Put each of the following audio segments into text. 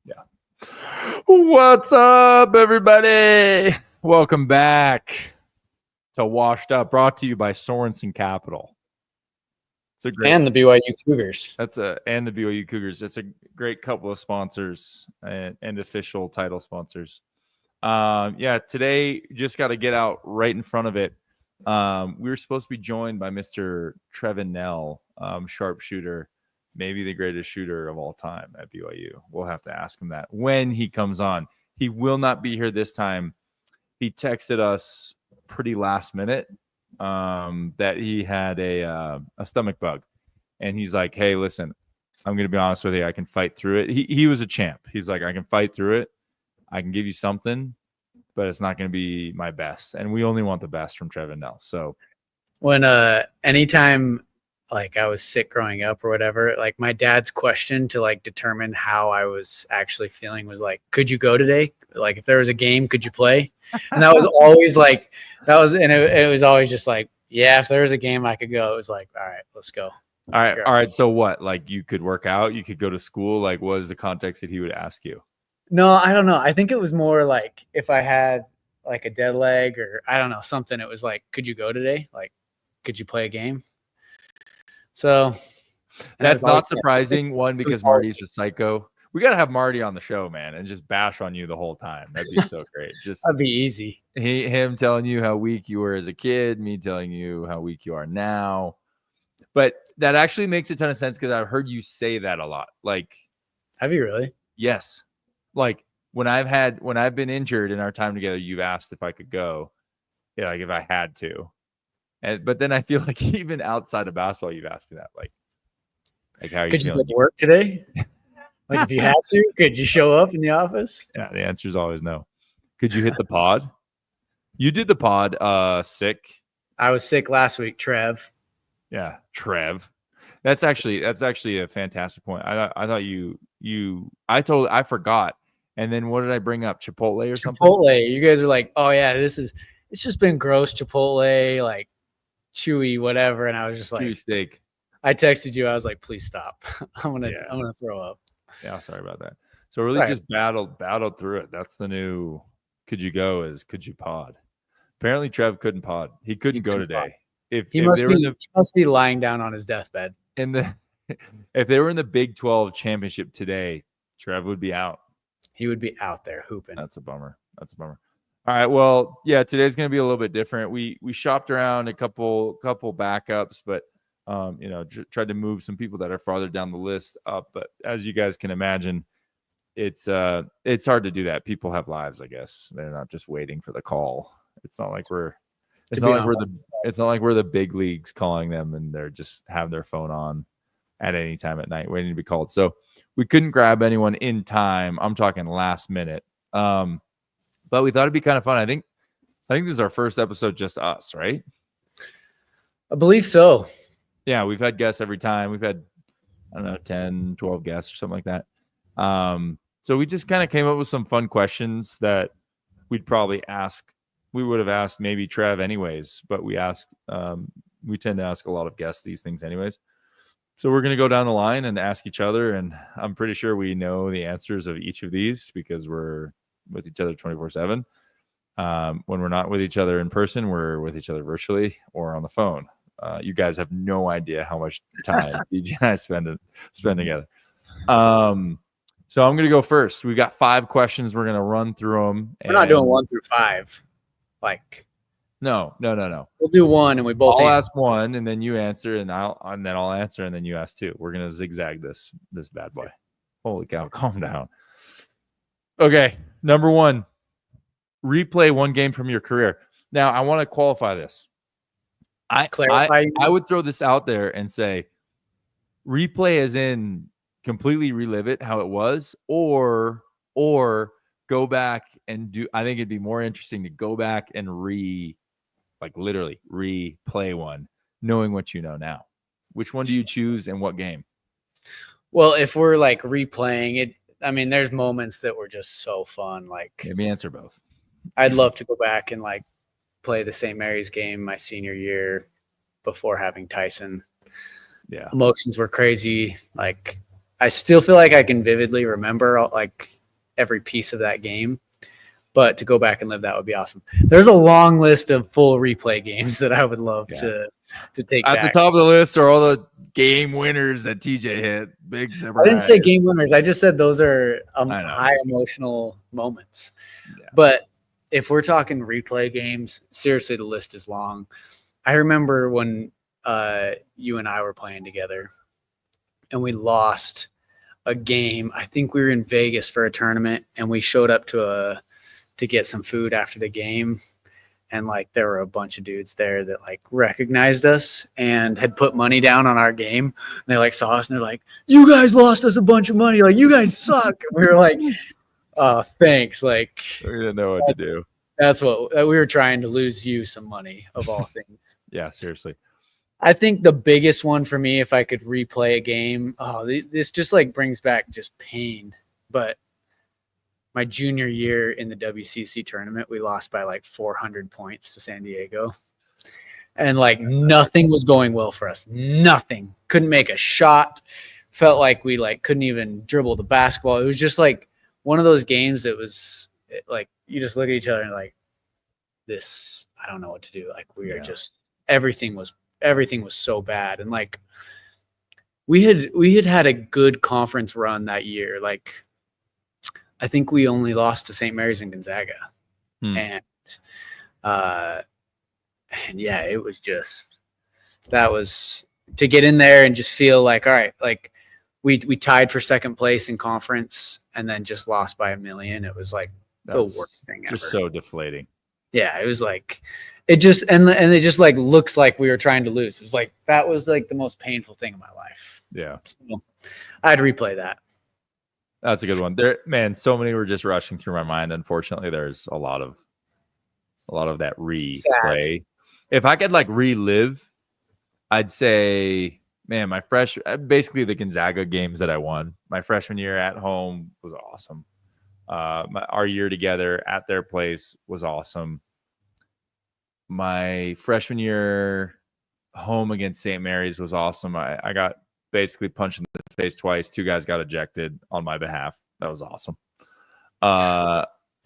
Yeah. What's up, everybody? Welcome back to Washed Up, brought to you by Sorensen Capital. And the BYU Cougars. And the BYU Cougars. It's a great couple of sponsors and official title sponsors. Today just got to get out right in front of it. We were supposed to be joined by Mr. Trevin Nell, sharpshooter, maybe the greatest shooter of all time at BYU. We'll have to ask him that when he comes on. He will not be here this time. He texted us pretty last minute that he had a stomach bug, and he's like, "Hey, listen, I'm going to be honest with you. I can fight through it." He was a champ. He's like, "I can fight through it. I can give you something, but it's not going to be my best." And we only want the best from Trevin Nell. So when anytime like I was sick growing up or whatever, like my dad's question to like determine how I was actually feeling was like, "Could you go today? Like if there was a game, could you play?" And that was always like, it was always just like, yeah, if there was a game I could go. It was like, all right, let's go. All right. So what? Like you could work out, you could go to school. Like what is the context that he would ask you? No, I don't know. I think it was more like if I had like a dead leg or I don't know, something. It was like, could you go today? Like, could you play a game? So that's not surprising. One, because Marty's a psycho. We got to have Marty on the show, man, and just bash on you the whole time. That'd be so great. That'd be easy. Him telling you how weak you were as a kid, me telling you how weak you are now. But that actually makes a ton of sense because I've heard you say that a lot. Like, have you really? Yes. Like when I've been injured in our time together, you've asked if I could go, like if I had to. But then I feel like even outside of basketball, you've asked me that, like how are you feeling? Could you go to work today? Like if you had to, could you show up in the office? Yeah, the answer is always no. Could you hit the pod? You did the pod sick. I was sick last week, Trev. Yeah, Trev. That's actually a fantastic point. I thought I forgot. And then what did I bring up? Chipotle or something? Chipotle. You guys are like, oh yeah, it's just been gross Chipotle, like chewy, whatever. And I was just like, chewy steak. I texted you. I was like, please stop. I'm gonna throw up. Yeah, sorry about that. So really just battled through it. That's the new could you go is could you pod. Apparently Trev couldn't pod. He couldn't go today. He must be lying down on his deathbed. If they were in the Big 12 championship today, Trev would be out. He would be out there hooping. That's a bummer. All right. Well, yeah, today's going to be a little bit different. We shopped around a couple backups, but tried to move some people that are farther down the list up. But as you guys can imagine, it's hard to do that. People have lives, I guess. They're not just waiting for the call. It's not like we're the big leagues calling them and they're just have their phone on at any time at night waiting to be called. So we couldn't grab anyone in time. I'm talking last minute. But we thought it'd be kind of fun. I think this is our first episode, just us, right? I believe so. Yeah, we've had guests every time. We've had, I don't know, 10, 12 guests or something like that. So we just kind of came up with some fun questions that we'd probably ask. We would have asked maybe Trev anyways, but we tend to ask a lot of guests these things anyways. So we're going to go down the line and ask each other. And I'm pretty sure we know the answers of each of these because we're with each other 24/7. When we're not with each other in person, we're with each other virtually or on the phone. You guys have no idea how much time DJ and I spend together. So I'm going to go first. We got 5 questions. We're going to run through them. We're not doing 1 through 5. Like, no. We'll do 1 and we both. I'll ask 1 and then you answer, and then I'll answer and then you ask 2. We're going to zigzag this bad boy. Holy cow! Calm down. Okay, number 1. Replay one game from your career. Now I want to qualify this. I would throw this out there and say replay as in completely relive it how it was, or go back and do. I think it'd be more interesting to go back and literally replay one, knowing what you know now. Which one do you choose and what game? Well, if we're like replaying it, I mean, there's moments that were just so fun. Like, maybe answer both. I'd love to go back and like play the St. Mary's game my senior year before having Tyson. Yeah. Emotions were crazy. Like, I still feel like I can vividly remember like every piece of that game. But to go back and live that would be awesome. There's a long list of full replay games that I would love to take at back. the top of the list are all the game winners that TJ hit. Big surprise. I didn't say game winners. I just said those are high emotional moments. Yeah. But if we're talking replay games, seriously, the list is long. I remember when you and I were playing together and we lost a game. I think we were in Vegas for a tournament and we showed up to get some food after the game. And like, there were a bunch of dudes there that like recognized us and had put money down on our game. And they like saw us and they're like, "You guys lost us a bunch of money. Like, you guys suck." And we were like, thanks. Like, we didn't know what to do. That's what we were trying to lose you some money of all things. Yeah, seriously. I think the biggest one for me, if I could replay a game, this just like brings back just pain. But my junior year in the WCC tournament, we lost by like 400 points to San Diego. And like nothing was going well for us. Nothing. Couldn't make a shot. Felt like we like couldn't even dribble the basketball. It was just like one of those games that was like you just look at each other and like, this, I don't know what to do. Like we are just everything was so bad. And like we had a good conference run that year. Like I think we only lost to St. Mary's and Gonzaga. And yeah, it was just, that was to get in there and just feel like, all right, like we tied for second place in conference and then just lost by 1 million. It was like the worst thing ever. Just so deflating. Yeah, it was like, it just, and it just like looks like we were trying to lose. It was like, that was like the most painful thing in my life. Yeah. So I'd replay that. That's a good one. There, man, so many were just rushing through my mind. Unfortunately, there's a lot of that replay. Sad. If I could like relive, I'd say, man, basically the Gonzaga games that I won. My freshman year at home was awesome. Our year together at their place was awesome. My freshman year home against St. Mary's was awesome. I got basically punched in the face twice. 2 guys got ejected on my behalf. That was awesome.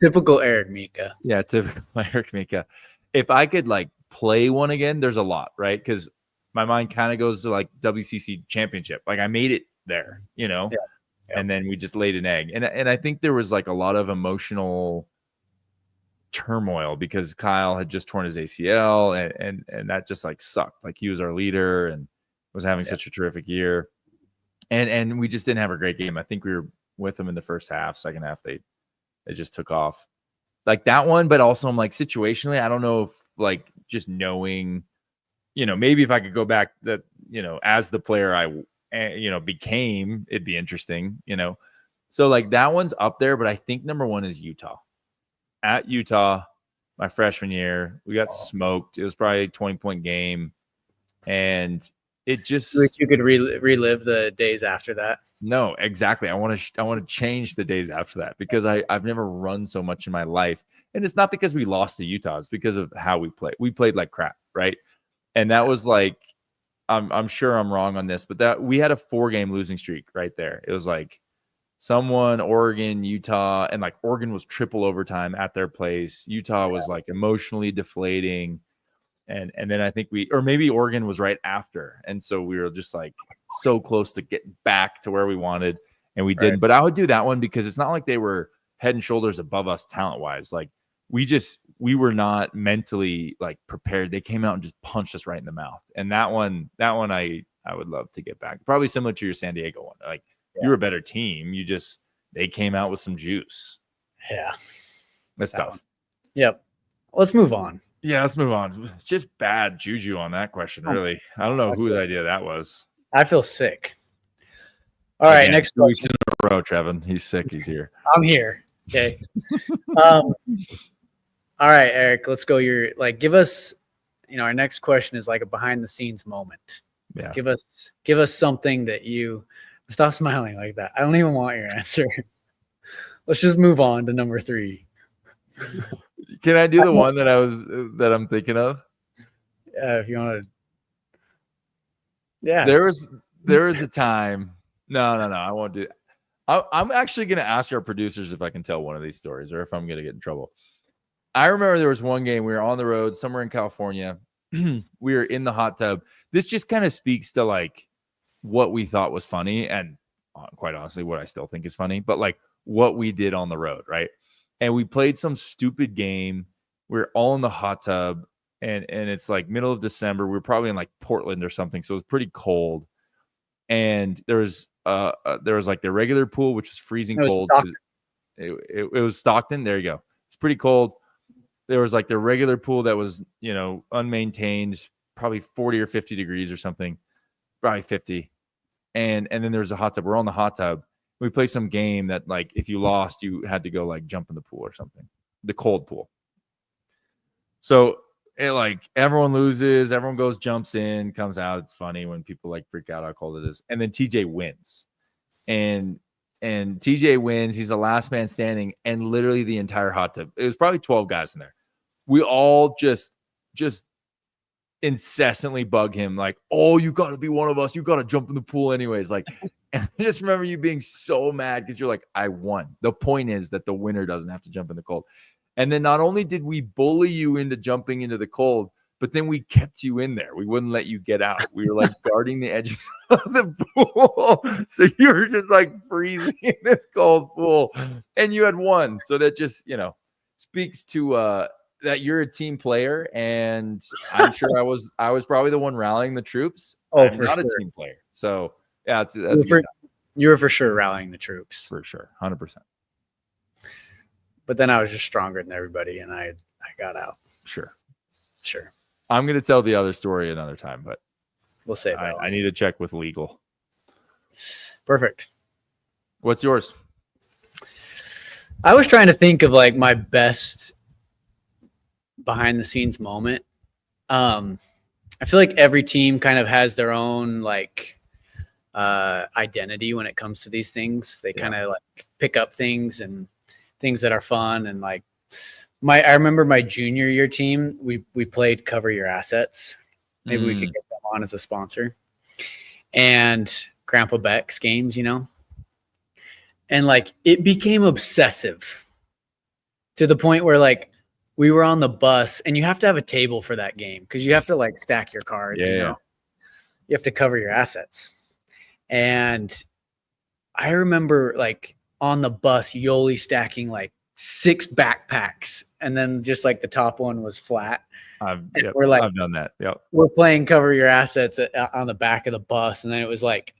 Typical Eric Mika. Yeah, typical Eric Mika. If I could like play one again, there's a lot, right? Because my mind kind of goes to like WCC championship. Like I made it there, you know? Yeah. And then we just laid an egg. And I think there was like a lot of emotional turmoil because Kyle had just torn his ACL and that just like sucked. Like he was our leader and was having such a terrific year. And we just didn't have a great game. I think we were with them in the first half. Second half, they just took off. Like that one, but also I'm like situationally, I don't know if like just knowing, you know, maybe if I could go back that, you know, as the player I became, it'd be interesting, you know. So like that one's up there, but I think number 1 is Utah. At Utah, my freshman year, we got smoked. It was probably a 20-point game. And it just, wish you could relive the days after that. No, exactly. I want to change the days after that because I've never run so much in my life. And it's not because we lost to Utah. It's because of how we played. We played like crap, right? And that was like, I'm sure I'm wrong on this, but that we had a 4-game losing streak right there. It was like someone, Oregon, Utah, and like Oregon was triple overtime at their place. Utah was like emotionally deflating. And then I think maybe Oregon was right after. And so we were just like so close to get back to where we wanted and we didn't. But I would do that one because it's not like they were head and shoulders above us talent wise. Like we were not mentally like prepared. They came out and just punched us right in the mouth. And that one I would love to get back. Probably similar to your San Diego one. Like you were a better team. They came out with some juice. Yeah. That's tough. One. Yep. Let's move on. Yeah, let's move on. It's just bad juju on that question, really. I don't know whose idea that was. I feel sick. All right, next question. 2 weeks in a row, Trevin. He's sick. He's here. I'm here. Okay. All right, Eric, let's go. Give us, our next question is like a behind the scenes moment. Yeah. Give us something that you stop smiling like that. I don't even want your answer. Let's just move on to number 3. Can I do the one that I'm thinking of? Yeah, if you want to. Yeah. There was a time. No, I won't do it. I'm actually going to ask our producers if I can tell one of these stories or if I'm going to get in trouble. I remember there was one game we were on the road somewhere in California. We were in the hot tub. This just kind of speaks to like what we thought was funny and quite honestly what I still think is funny, but like what we did on the road, right? And we played some stupid game. We're all in the hot tub and it's like middle of December. We were probably in like Portland or something, so it was pretty cold. And there was like the regular pool, which was freezing cold. It was Stockton. There you go. It's pretty cold. There was like the regular pool that was, unmaintained, probably 40 or 50 degrees or something, probably 50. And then there's a hot tub. We're on the hot tub. We played some game that like if you lost, you had to go like jump in the pool or something, the cold pool. So like everyone loses, everyone goes, jumps in, comes out. It's funny when people like freak out how cold it is. And then TJ wins. And TJ wins. He's the last man standing, and literally the entire hot tub. It was probably 12 guys in there. We all just incessantly bug him like, oh, you got to be one of us. You got to jump in the pool anyways. Like, and I just remember you being so mad because you're like, I won. The point is that the winner doesn't have to jump in the cold. And then not only did we bully you into jumping into the cold, but then we kept you in there. We wouldn't let you get out. We were like guarding the edges of the pool. So you were just like freezing in this cold pool and you had won. So that just, speaks to that you're a team player. And I'm sure I was probably the one rallying the troops. Oh, I'm not a team player. So yeah, that's you were for sure rallying the troops. For sure. 100%. But then I was just stronger than everybody and I got out. Sure. I'm going to tell the other story another time, but we'll say that. I need to check with legal. Perfect. What's yours? I was trying to think of like my best behind the scenes moment. I feel like every team kind of has their own like identity when it comes to these things. They kind of like pick up things and things that are fun. And like I remember my junior year team, we played Cover Your Assets. Maybe we could get them on as a sponsor. And Grandpa Beck's games, and like it became obsessive to the point where like we were on the bus and you have to have a table for that game because you have to like stack your cards, you have to cover your assets. And I remember like on the bus, Yoli stacking like 6 backpacks and then just like the top one was flat. We're like, I've done that. Yep. We're playing Cover Your Assets on the back of the bus. And then it was like,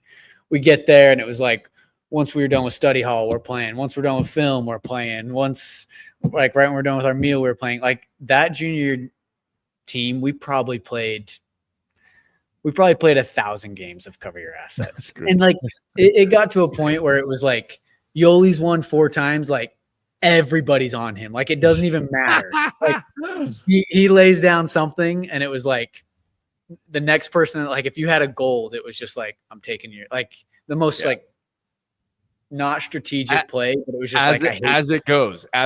we get there and it was like, once we were done with study hall, we're playing. Once we're done with film, we're playing. Once like right when we're done with our meal, we were playing. Like that junior team, we probably played 1,000 games of Cover Your Assets. And like it got to a point where it was like Yoli's won 4 times, like everybody's on him. Like it doesn't even matter. Like he lays down something and it was like the next person, like if you had a gold, it was just like, I'm taking your, like the most like not strategic play, but it was just as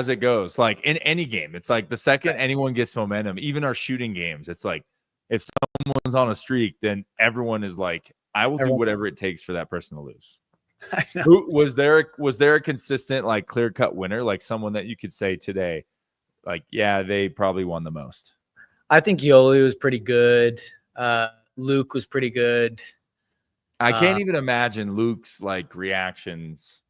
it goes, like in any game, it's like the second anyone gets momentum, even our shooting games, it's like if someone's on a streak, then everyone is like, I will do whatever it takes for that person to lose. Was there a consistent like clear cut winner, like someone that you could say today, like they probably won the most? I think Yoli was pretty good. Luke was pretty good. I can't even imagine Luke's like reactions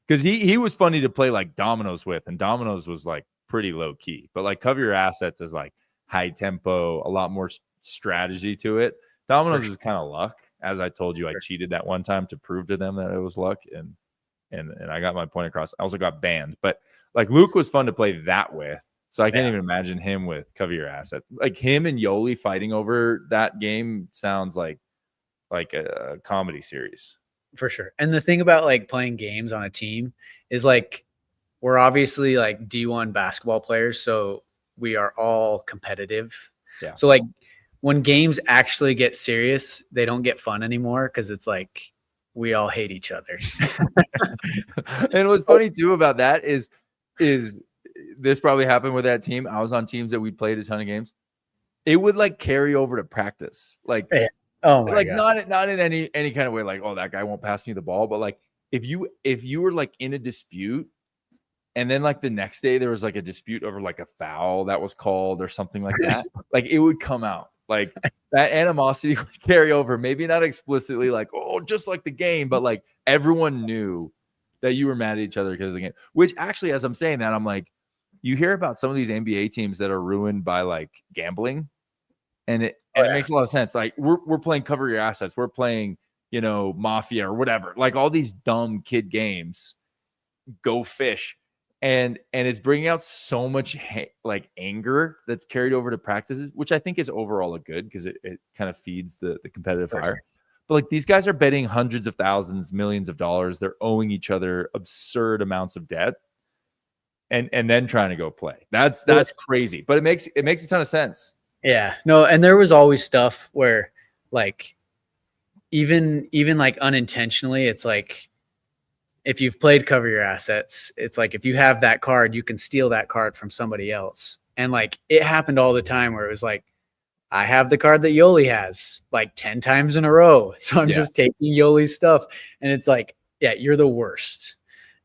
because he was funny to play like dominoes with, and dominoes was like pretty low key, but like Cover Your Assets is like high tempo, a lot more strategy to it. Dominoes is kind of luck. As I told you, I cheated that one time to prove to them that it was luck, and I got my point across. I also got banned, but like Luke was fun to play that with. So I can't even imagine him with Cover Your Asset. Like him and Yoli fighting over that game sounds like a comedy series. For sure. And the thing about like playing games on a team is like we're obviously like D1 basketball players, so we are all competitive. Yeah. So like when games actually get serious, they don't get fun anymore because it's like we all hate each other. And what's funny too about that is this probably happened with that team. I was on teams that we played a ton of games. It would like carry over to practice. Like, oh my God. Not in any kind of way, like, oh, that guy won't pass me the ball, but like if you were like in a dispute, and then like the next day there was like a dispute over like a foul that was called or something like that, like it would come out. Like that animosity would carry over. Maybe not explicitly like, oh, just like the game, but like everyone knew that you were mad at each other because of the game. Which actually, as I'm saying that, I'm like, you hear about some of these NBA teams that are ruined by like gambling, and it makes a lot of sense. Like we're playing cover your assets, we're playing, you know, Mafia or whatever, like all these dumb kid games, Go Fish, and it's bringing out so much like anger that's carried over to practices, which I think is overall a good, because it kind of feeds the competitive fire. But like these guys are betting hundreds of thousands, millions of dollars. They're owing each other absurd amounts of debt, and then trying to go play. That's crazy, but it makes a ton of sense. Yeah, no, and there was always stuff where like even like unintentionally, it's like if you've played cover your assets, it's like if you have that card, you can steal that card from somebody else. And like it happened all the time where it was like, I have the card that Yoli has like 10 times in a row. So I'm just taking Yoli's stuff. And it's like, yeah, you're the worst.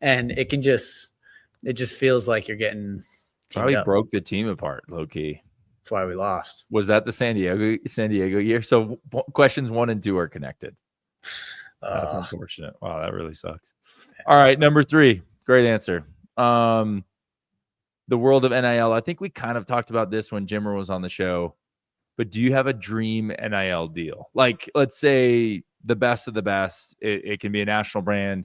And it just feels like you're getting probably broke the team apart, low key. That's why we lost. Was that the San Diego year? So questions 1 and 2 are connected. That's unfortunate. Wow, that really sucks. All right, number 3. Great answer. The world of NIL. I think we kind of talked about this when Jimmer was on the show. But do you have a dream NIL deal? Like, let's say the best of the best. It can be a national brand.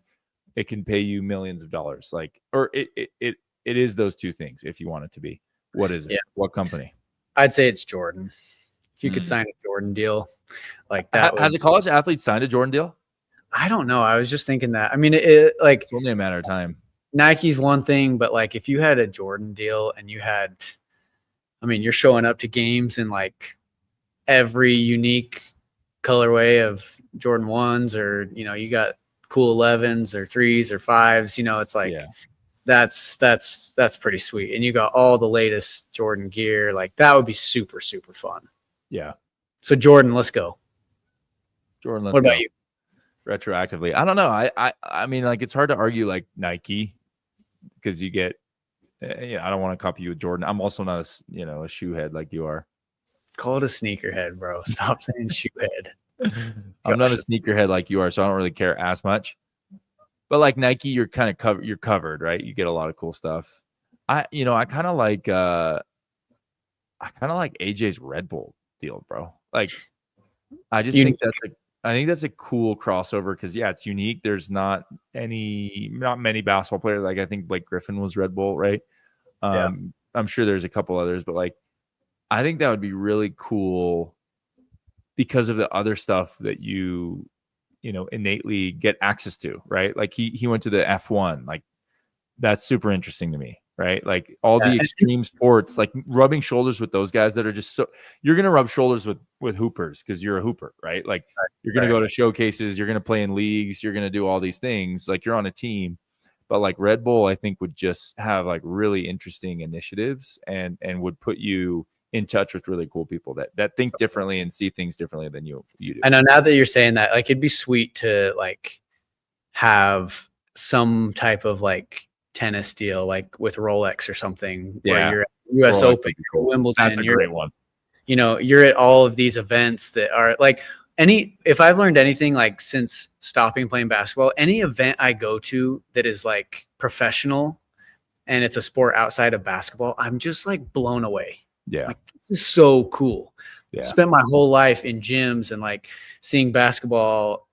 It can pay you millions of dollars. Like, or it is those two things. If you want it to be, what is it? Yeah. What company? I'd say it's Jordan. If you could sign a Jordan deal, like that. Has a college athlete signed a Jordan deal? I don't know. I was just thinking that. I mean, it's only a matter of time. Nike's one thing, but like if you had a Jordan deal and you had, I mean, you're showing up to games in like every unique colorway of Jordan 1s, or, you know, you got cool 11s or 3s or 5s, you know, it's like, that's pretty sweet. And you got all the latest Jordan gear. Like that would be super, super fun. Yeah. So Jordan, let's go. Jordan, let's go. What about you? Retroactively, I don't know. I mean, like it's hard to argue like Nike, because you get, I don't want to copy you with Jordan. I'm also not a shoe head like you are. Call it a sneaker head, bro. Stop saying shoe head. I'm not a sneaker head like you are, so I don't really care as much. But like Nike, you're kind of covered. You're covered, right? You get a lot of cool stuff. I kind of like AJ's Red Bull deal, bro. Like, I just think that's a cool crossover, because it's unique. There's not many basketball players. Like I think Blake Griffin was Red Bull, right? I'm sure there's a couple others, but like I think that would be really cool because of the other stuff that you innately get access to, right? Like he went to the F1, like that's super interesting to me, right? Like all the extreme sports, like rubbing shoulders with those guys that are just so, you're going to rub shoulders with hoopers because you're a hooper, right? Like you're going to go to showcases, you're going to play in leagues, you're going to do all these things, like you're on a team. But like Red Bull, I think would just have like really interesting initiatives and would put you in touch with really cool people that think differently and see things differently than you do. I know, now that you're saying that, like it'd be sweet to like have some type of like tennis deal, like with Rolex or something, where you're at US Open, cool. Wimbledon. That's a great one. You know, you're at all of these events that are like if I've learned anything, like since stopping playing basketball, any event I go to that is like professional and it's a sport outside of basketball, I'm just like blown away. Yeah. Like, this is so cool. Yeah. Spent my whole life in gyms and like seeing basketball,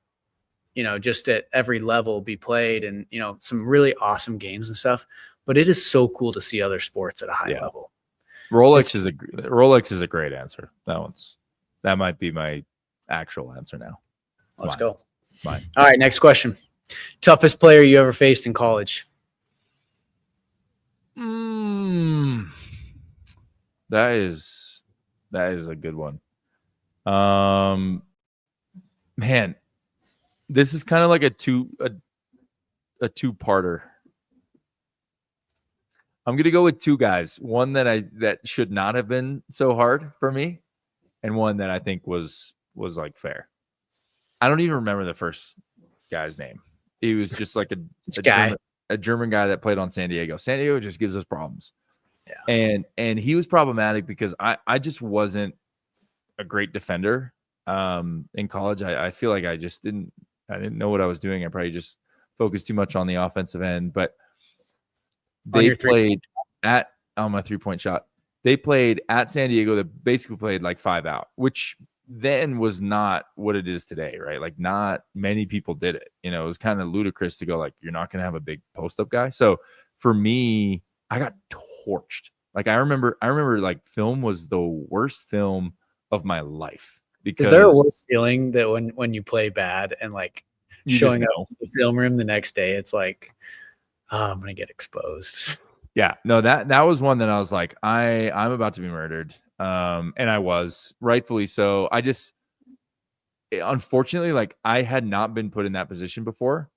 you know, just at every level be played, and, you know, some really awesome games and stuff. But it is so cool to see other sports at a high level. Rolex is a great answer. That might be my actual answer now. Let's go. Mine. All right, next question. Toughest player you ever faced in college? That is a good one. Man, this is kind of like a two-parter. I'm gonna go with two guys. One that should not have been so hard for me, and one that I think was like fair. I don't even remember the first guy's name. He was just like guy. a German guy that played on San Diego. San Diego just gives us problems. Yeah. And he was problematic because I just wasn't a great defender. In college, I feel like I didn't know what I was doing. I probably just focused too much on the offensive end. But they played on my 3-point shot. They played at San Diego. That basically played like 5 out, which then was not what it is today, right? Like not many people did it. It was kind of ludicrous to go like, you're not going to have a big post up guy. So for me, I got torched. Like I remember like film was the worst film of my life. Because is there a worse feeling that when you play bad and like showing up in the film room the next day, it's like, oh, I'm gonna get exposed. Yeah, no, that was one that I was like, I'm about to be murdered. And I was, rightfully so. Unfortunately, like I had not been put in that position before.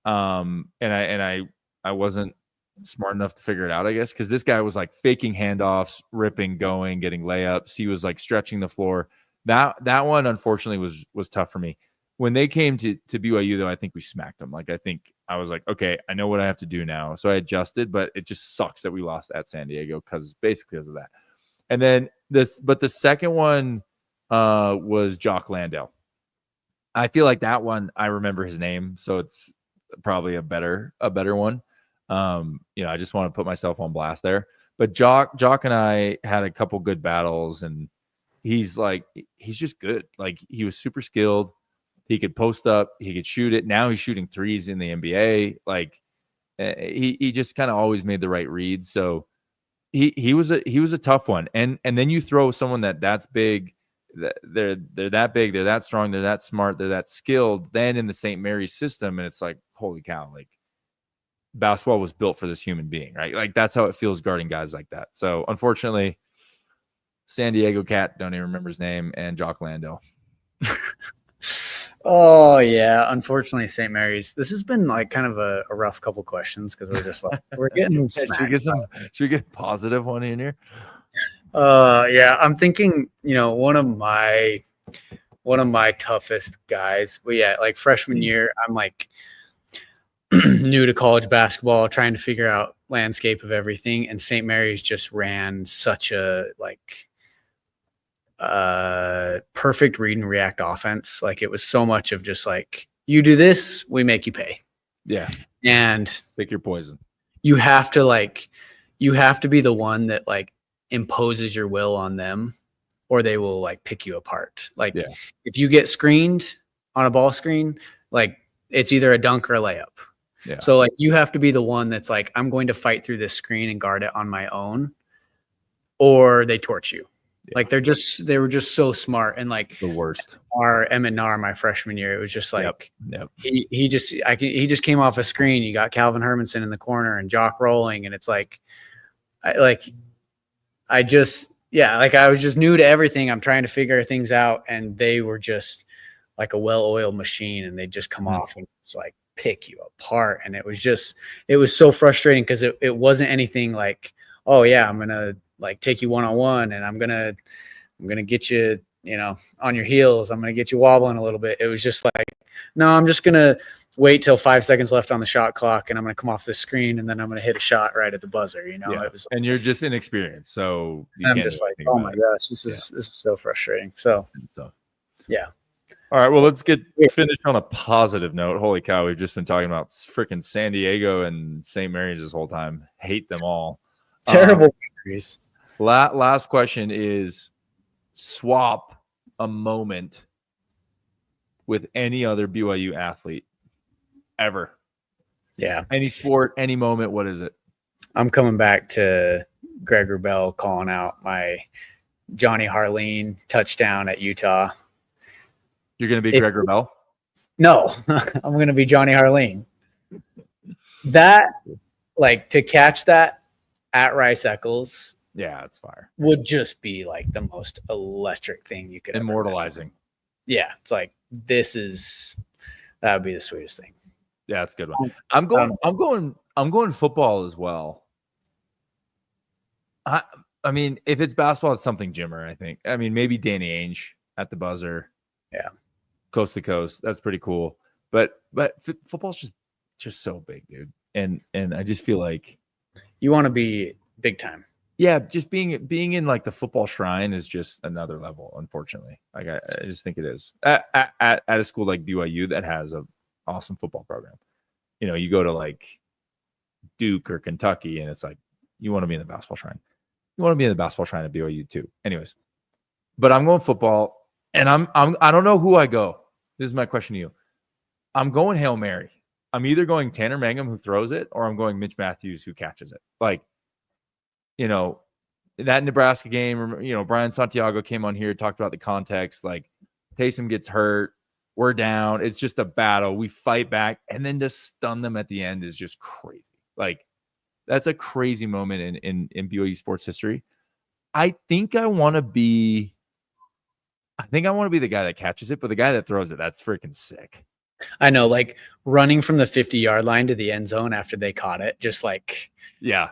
And I wasn't smart enough to figure it out, I guess, because this guy was like faking handoffs, ripping, going, getting layups. He was like stretching the floor. That one, unfortunately, was tough for me. When they came to BYU, though, I think we smacked them. Like I think I was like, okay, I know what I have to do now. So I adjusted, but it just sucks that we lost at San Diego because of that. And then the second one was Jock Landale. I feel like that one, I remember his name, so it's probably a better one. I just want to put myself on blast there. But Jock and I had a couple good battles, and he's just good. Like he was super skilled. He could post up. He could shoot it. Now he's shooting threes in the NBA. Like he just kind of always made the right read. So he was a tough one. And then you throw someone that's big. They're that big. They're that strong. They're that smart. They're that skilled. Then in the St. Mary's system, and it's like, holy cow! Like basketball was built for this human being, right? Like that's how it feels guarding guys like that. So unfortunately, San Diego cat, don't even remember his name, and Jock Landale. Oh yeah, unfortunately, St. Mary's. This has been like kind of a rough couple questions because we're just like we're getting. Should we get a positive one in here? Yeah, I'm thinking. One of my toughest guys. Well, yeah, like freshman year, I'm like new to college basketball, trying to figure out landscape of everything, and St. Mary's just ran such a perfect read and react offense. Like it was so much of just like, you do this, we make you pay. Yeah. And pick your poison. You have to be the one that like imposes your will on them, or they will like pick you apart. Like if you get screened on a ball screen, like it's either a dunk or a layup. Yeah. So like you have to be the one that's like, I'm going to fight through this screen and guard it on my own, or they torch you. Yeah. Like they were just so smart, and like the worst. Our Emmett Nar my freshman year, it was just like he just came off a screen. You got Calvin Hermanson in the corner and Jock rolling, and it's like I was just new to everything. I'm trying to figure things out, and they were just like a well-oiled machine, and they just come off and it's like pick you apart. And it was so frustrating because it wasn't anything like, oh yeah, I'm gonna like take you one-on-one and I'm gonna get you, on your heels. I'm gonna get you wobbling a little bit. It was just like, no, I'm just gonna wait till 5 seconds left on the shot clock, and I'm gonna come off the screen, and then I'm gonna hit a shot right at the buzzer. It was, and you're just inexperienced, so I'm just like, oh my gosh, this is so frustrating. So yeah. All right, well, let's get finished on a positive note. Holy cow, we've just been talking about freaking San Diego and St. Mary's this whole time. Hate them all. Terrible injuries. Last question is, swap a moment with any other BYU athlete ever. Yeah. Any sport, any moment. What is it? I'm coming back to Greg Wrubell calling out my Johnny Harleen touchdown at Utah. You're going to be Greg Wrubell? No, I'm going to be Johnny Harleen. That, like, to catch that at Rice Eccles. Yeah, it's fire. Would just be like the most electric thing you could immortalizing. Yeah, it's like that would be the sweetest thing. Yeah, that's a good one. I'm going football as well. I mean, if it's basketball, it's something Jimmer, I think. I mean, maybe Danny Ainge at the buzzer. Yeah. Coast to coast. That's pretty cool. But football's just just so big, dude. And I just feel like You want to be big time. yeah, just being in like the football shrine is just another level, unfortunately. Like I just think it is. At a school like BYU that has a awesome football program. You know, you go to like Duke or Kentucky and it's like you want to be in the basketball shrine. You want to be in the basketball shrine at BYU too. Anyways, but I'm going football and I don't know who I go. This is my question to you. I'm going Hail Mary. I'm either going Tanner Mangum who throws it or I'm going Mitch Matthews who catches it. Like, you know, that Nebraska game, you know, Brian Santiago came on here, talked about the context. Like, Taysom gets hurt. We're down. It's just a battle. We fight back. And then to stun them at the end is just crazy. Like, that's a crazy moment in BYU sports history. I think I want to be the guy that catches it, but the guy that throws it, that's freaking sick. I know, like running from the 50-yard line to the end zone after they caught it, just like, yeah.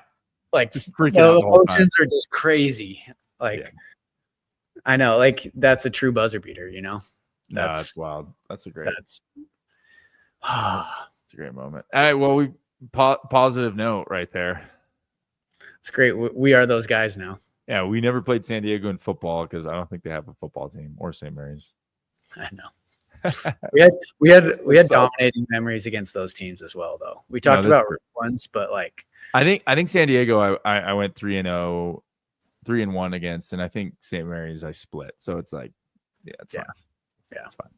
Like just freaking out the whole time. Emotions are just crazy. Like, yeah. I know, like that's a true buzzer beater, you know. That's wild. That's a great. It's a great moment. All right, well, we positive note right there. It's great. We are those guys now. Yeah, we never played San Diego in football because I don't think they have a football team or St. Mary's. I know. we had dominating memories against those teams as well, though. We talked about ones, but like I think San Diego I went 3-0, 3-1 against, and I think St. Mary's I split. So it's like, yeah, it's fine. Yeah, it's fine.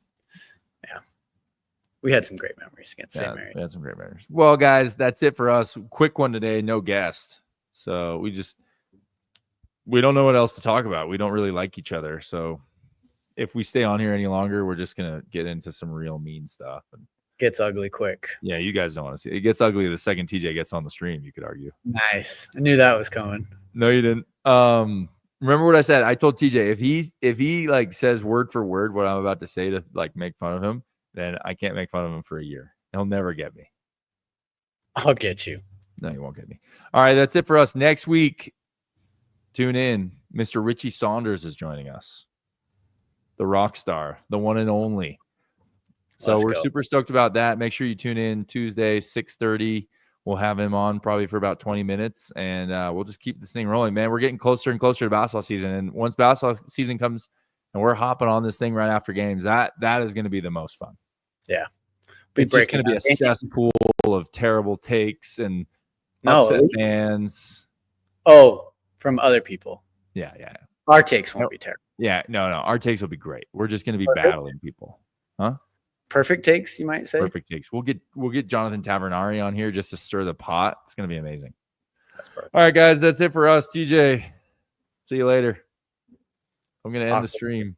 Yeah, we had some great memories against St. Mary's. We had some great memories. Well, guys, that's it for us. Quick one today, no guest. So we don't know what else to talk about. We don't really like each other, so if we stay on here any longer, we're just gonna get into some real mean stuff. And gets ugly quick. Yeah, you guys don't want to see it. It gets ugly the second TJ gets on the stream, you could argue. Nice. I knew that was coming. No, you didn't. Remember what I said? I told TJ if he like says word for word what I'm about to say to like make fun of him, then I can't make fun of him for a year. He'll never get me. I'll get you. No, you won't get me. All right, that's it for us. Next week, tune in. Mr. Richie Saunders is joining us. The rock star, the one and only. So we're super stoked about that. Make sure you tune in Tuesday, 6:30. We'll have him on probably for about 20 minutes, and we'll just keep this thing rolling, man. We're getting closer and closer to basketball season, and once basketball season comes and we're hopping on this thing right after games, that is going to be the most fun. Yeah. It's just going to be a cesspool of terrible takes and upset fans. Oh, from other people. Yeah. Our takes won't be terrible. Yeah, no. Our takes will be great. We're just going to be battling people. Huh? Perfect takes, you might say. Perfect takes. We'll get Jonathan Tavernari on here just to stir the pot. It's going to be amazing. That's perfect. All right, guys, that's it for us. TJ, see you later. I'm going to end the stream.